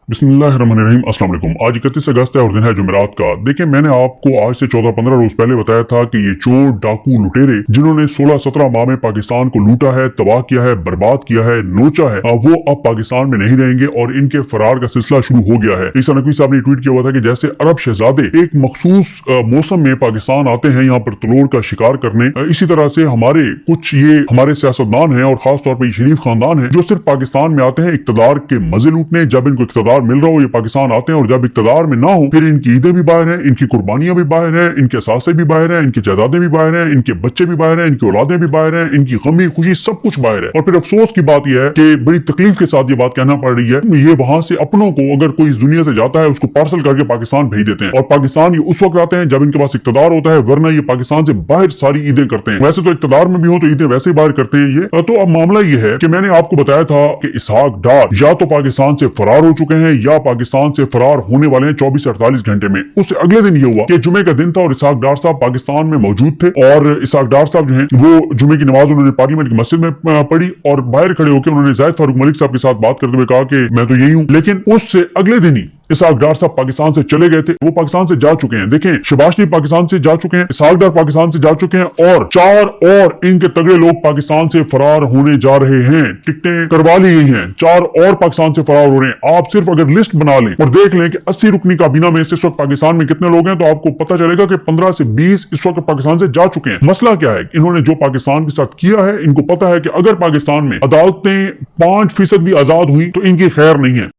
बिस्मिल्लाहिर्रहमानिर्रहीम। अस्सलाम वालेकुम। आज 31 अगस्त है और दिन है जुमेरात का। देखिए, मैंने आपको आज से 14-15 रोज पहले बताया था कि ये चोर, डाकू, लुटेरे जिन्होंने 16-17 माह में पाकिस्तान को लूटा है, तबाह किया है, बर्बाद किया है, नोचा है, वो अब पाकिस्तान में नहीं रहेंगे और इनके फरार का सिलसिला शुरू हो गया है। ईसा नकवी साहब ने ट्वीट किया हुआ था कि जैसे अरब शहजादे एक मखसूस मौसम में पाकिस्तान आते हैं यहाँ पर तलोर का शिकार करने, इसी तरह से ये हमारे सियासतदान हैं और खास तौर पर ये शरीफ खानदान है जो सिर्फ पाकिस्तान में आते हैं इक्तदार के मजे लूटने। जब इनको इक्तदार मिल रहा हो ये पाकिस्तान आते हैं और जब इक्तदार में ना हो फिर इनकी ईदें भी बाहर हैं, इनकी कुर्बानियां भी बाहर हैं, इनके असासे भी बाहर हैं, इनकी जायदादें भी बाहर हैं, इनके बच्चे भी बाहर हैं, इनकी औलादें भी बाहर हैं, इनकी गमी खुशी सब कुछ बाहर है। और फिर अफसोस की बात यह है कि बड़ी तकलीफ के साथ ये बात कहना पड़ रही है, ये वहां से अपनों को अगर कोई इस दुनिया से जाता है उसको पार्सल करके पाकिस्तान भेज देते हैं और पाकिस्तान ये उस वक्त आते हैं जब इनके पास इक्तदार होता है, वरना ये पाकिस्तान से बाहर सारी ईदें करते हैं। वैसे तो इक्तदार में भी हो तो ईदें वैसे ही बाहर करते हैं ये। तो अब मामला ये है कि मैंने आपको बताया था कि इसहाक डार या तो पाकिस्तान से फरार हो चुके हैं या पाकिस्तान से फरार होने वाले हैं 24 से 48 घंटे में। उससे अगले दिन ये हुआ कि जुमे का दिन था और इसहाक डार साहब पाकिस्तान में मौजूद थे और इसहाक डार साहब जो हैं वो जुमे की नमाज उन्होंने पार्लियामेंट की मस्जिद में पढ़ी और बाहर खड़े होकर उन्होंने जाहिद फारूक मलिक साहब के साथ बात करते हुए कहा कि मैं तो यही हूँ। लेकिन उससे अगले दिन ही इसहाक डार साहब पाकिस्तान से चले गए थे। वो पाकिस्तान से जा चुके हैं। देखें, शहबाज शरीफ पाकिस्तान से जा चुके हैं, इसहाक डार पाकिस्तान से जा चुके हैं और 4 और इनके तगड़े लोग पाकिस्तान से फरार होने जा रहे हैं। टिकटें करवा ली गई हैं, 4 और पाकिस्तान से फरार हो रहे हैं। आप सिर्फ अगर लिस्ट बना लें और देख लें कि 80 रुकनी काबीना में इस वक्त पाकिस्तान में कितने लोग हैं तो आपको पता चलेगा कि 15 से 20 इस वक्त पाकिस्तान से जा चुके हैं। मसला क्या है, इन्होंने जो पाकिस्तान के साथ किया है, इनको पता है कि अगर पाकिस्तान में अदालतें 5% भी आजाद हुई तो इनकी खैर नहीं है।